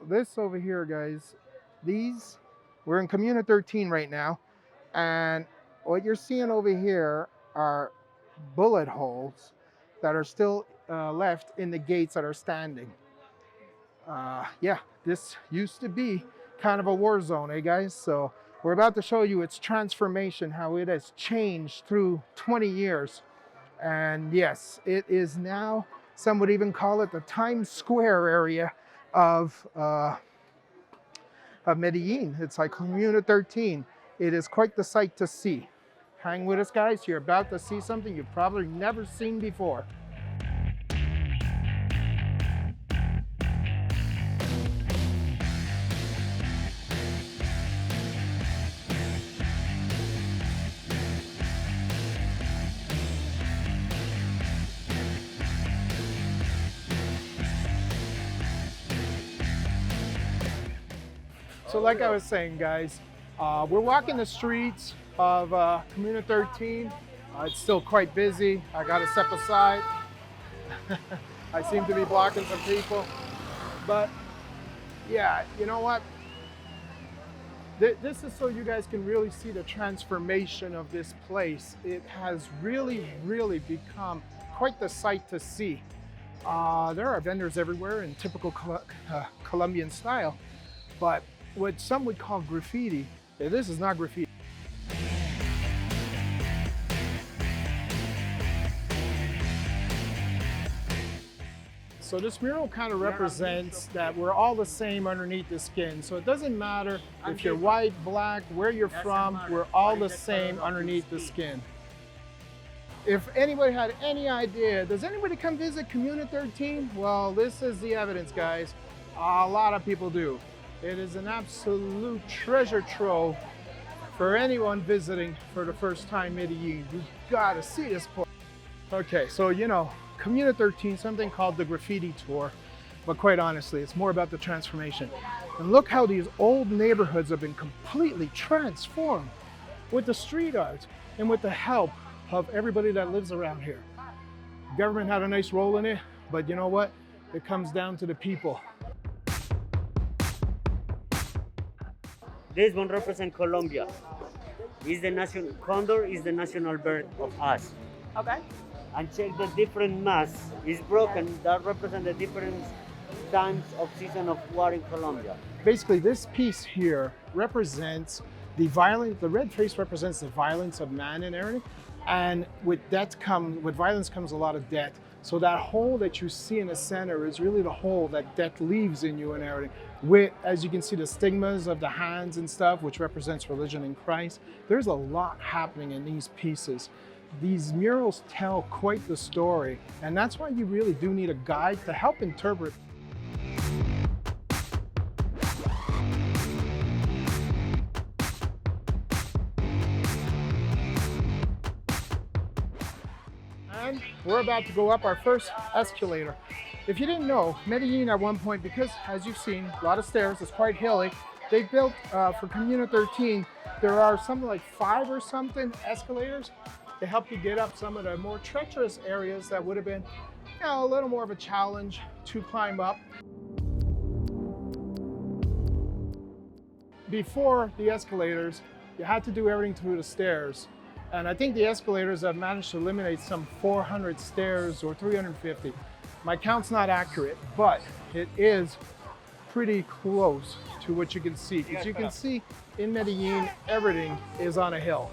this over here, guys, we're in Comuna 13 right now. And what you're seeing over here are bullet holes that are still left in the gates that are standing. Yeah, this used to be kind of a war zone, eh, guys? So we're about to show you its transformation, how it has changed through 20 years. And yes, it is now, some would even call it the Times Square area of Medellin. It's like Comuna 13. It is quite the sight to see. Hang with us, guys. You're about to see something you've probably never seen before. So like I was saying, guys, we're walking the streets of Comuna 13. It's still quite busy. I got to step aside. I seem to be blocking some people. But yeah, you know what? This is so you guys can really see the transformation of this place. It has really, really become quite the sight to see. There are vendors everywhere in typical Colombian style, but what some would call graffiti, this is not graffiti. So this mural kind of represents that we're all the same underneath the skin. So it doesn't matter if you're white, black, where you're from, we're all the same underneath the skin. If anybody had any idea, does anybody come visit Comuna 13? Well, this is the evidence, guys. A lot of people do. It is an absolute treasure trove for anyone visiting for the first time Medellin. You gotta see this place. Okay, so you know, Comuna 13, something called the Graffiti Tour, but quite honestly, it's more about the transformation. And look how these old neighborhoods have been completely transformed with the street art and with the help of everybody that lives around here. Government had a nice role in it, but you know what? It comes down to the people. This one represents Colombia. Is the national condor is the national bird of us. Okay. And check the different mass is broken. That represents the different times of season of war in Colombia. Basically, this piece here represents the violence. The red face represents the violence of man and everything. And with violence comes a lot of death. So that hole that you see in the center is really the hole that death leaves in you and everything. With, as you can see, the stigmas of the hands and stuff, which represents religion in Christ. There's a lot happening in these pieces. These murals tell quite the story, and that's why you really do need a guide to help interpret. And we're about to go up our first escalator. If you didn't know, Medellin at one point, because as you've seen, a lot of stairs, it's quite hilly, they built, for Comuna 13, there are something like 5 or something escalators to help you get up some of the more treacherous areas that would have been, you know, a little more of a challenge to climb up. Before the escalators, you had to do everything through the stairs. And I think the escalators have managed to eliminate some 400 stairs or 350. My count's not accurate, but it is pretty close to what you can see. Because you can see in Medellin, everything is on a hill.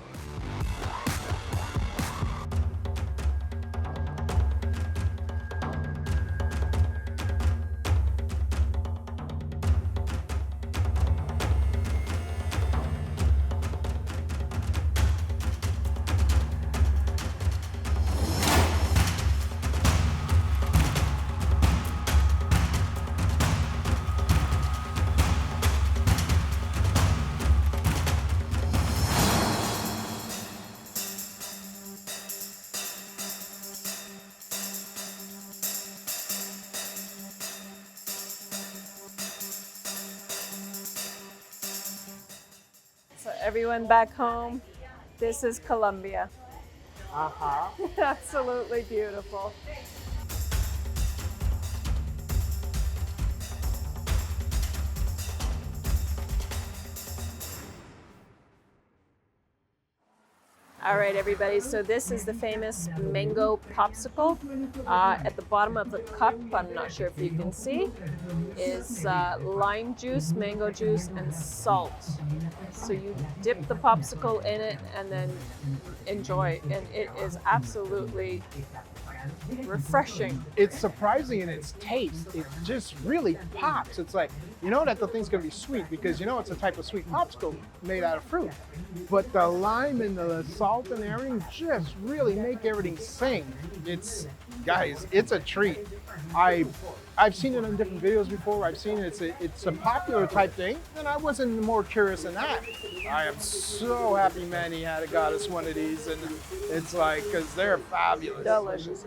So everyone back home, this is Colombia. Absolutely beautiful. All right, everybody. So this is the famous mango popsicle. At the bottom of the cup, I'm not sure if you can see, is lime juice, mango juice, and salt. So you dip the popsicle in it and then enjoy. And it is absolutely refreshing. It's surprising in its taste. It just really pops. It's like, you know that the thing's gonna be sweet because you know it's a type of sweet popsicle made out of fruit. But the lime and the salt and everything just really make everything sing. It's, guys, it's a treat. I've seen it in different videos before. I've seen it, it's a popular type thing, and I wasn't more curious than that. I am so happy Manny got us one of these, and it's like, because they're fabulous. Delicious.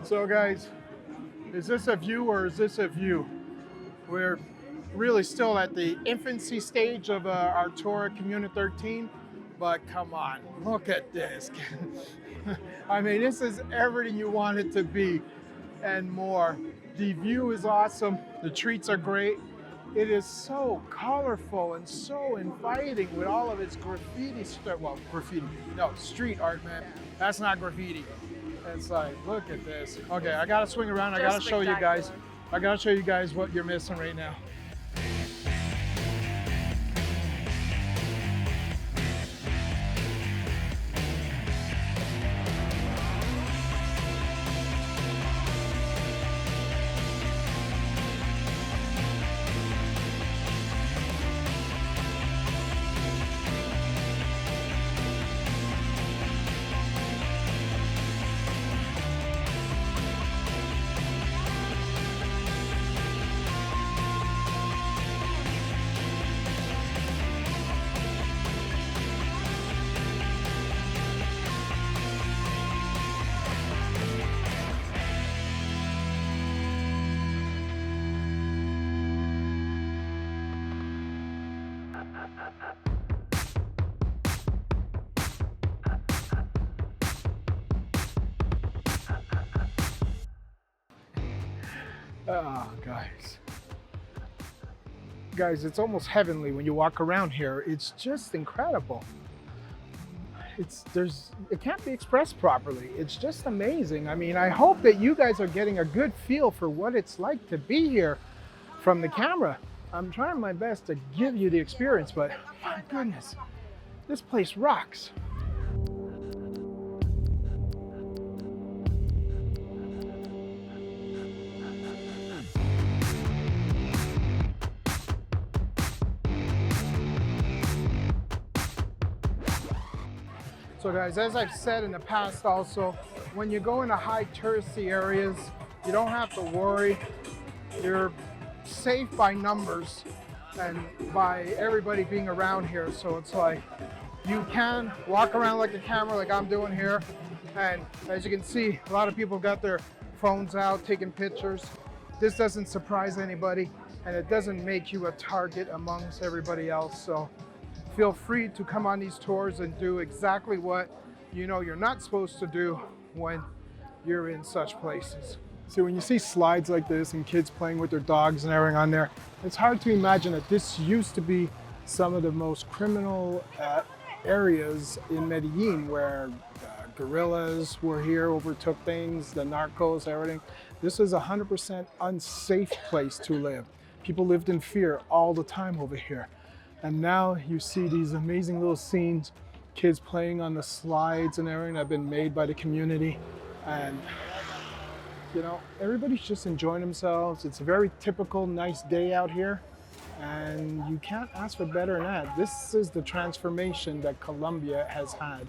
So guys, is this a view or is this a view? We're really still at the infancy stage of our tour at Comuna 13, but come on, look at this. I mean, this is everything you want it to be and more. The view is awesome, the treats are great. It is so colorful and so inviting with all of its graffiti, street art, man. That's not graffiti. It's like, look at this. Okay, I gotta swing around. I gotta show you guys. I gotta show you guys what you're missing right now. Oh, guys, it's almost heavenly when you walk around here. It's just incredible. It can't be expressed properly. It's just amazing. I mean, I hope that you guys are getting a good feel for what it's like to be here from the camera. I'm trying my best to give you the experience, but my goodness, this place rocks. So guys, as I've said in the past also, when you go into high touristy areas, you don't have to worry. You're safe by numbers and by everybody being around here. So it's like, you can walk around like a camera like I'm doing here. And as you can see, a lot of people got their phones out taking pictures. This doesn't surprise anybody and it doesn't make you a target amongst everybody else. So feel free to come on these tours and do exactly what you know you're not supposed to do when you're in such places. See, when you see slides like this and kids playing with their dogs and everything on there, it's hard to imagine that this used to be some of the most criminal areas in Medellin, where guerrillas were here, overtook things, the narcos, everything. This is a 100% unsafe place to live. People lived in fear all the time over here. And now you see these amazing little scenes, kids playing on the slides and everything that have been made by the community. And you know, everybody's just enjoying themselves. It's a very typical nice day out here. And you can't ask for better than that. This is the transformation that Colombia has had.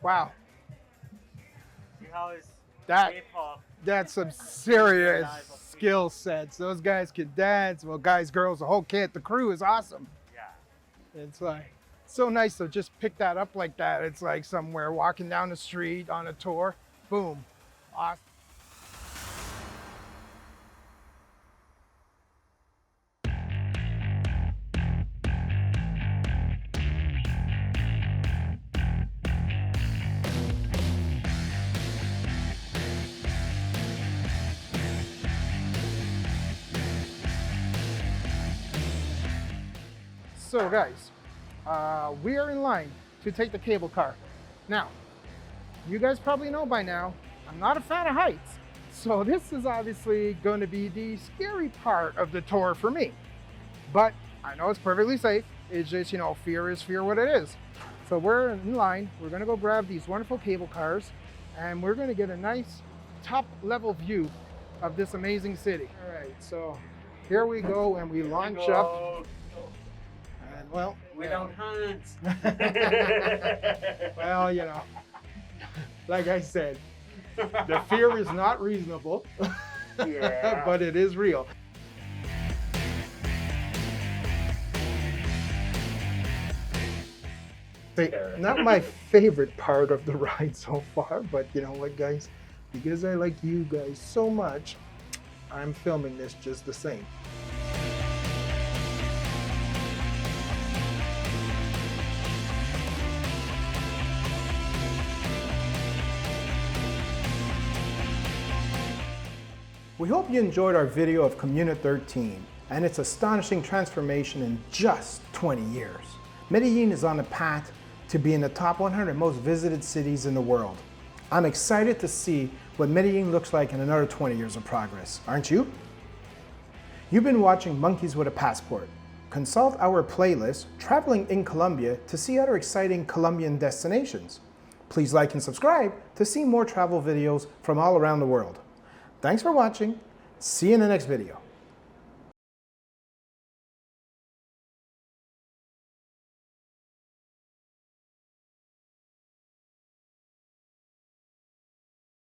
Wow, See how it's That- hip-hop. that's some serious Live of skill sets. Those guys can dance. Well, guys, girls, the whole kit. The crew is awesome. Yeah. It's like so nice to just pick that up like that. It's like somewhere walking down the street on a tour. Boom. Awesome. So guys, we are in line to take the cable car. Now, you guys probably know by now, I'm not a fan of heights. So this is obviously going to be the scary part of the tour for me. But I know it's perfectly safe. It's just, you know, fear is fear what it is. So we're in line. We're going to go grab these wonderful cable cars and we're going to get a nice top level view of this amazing city. All right, so here we go and we launch up. And well, Without hands. well, you know, like I said, the fear is not reasonable, Yeah. but it is real. Not my favorite part of the ride so far, but you know what, guys? Because I like you guys so much, I'm filming this just the same. We hope you enjoyed our video of Comuna 13 and its astonishing transformation in just 20 years. Medellin is on the path to be in the top 100 most visited cities in the world. I'm excited to see what Medellin looks like in another 20 years of progress, aren't you? You've been watching Monkeys with a Passport. Consult our playlist, Traveling in Colombia, to see other exciting Colombian destinations. Please like and subscribe to see more travel videos from all around the world. Thanks for watching. See you in the next video.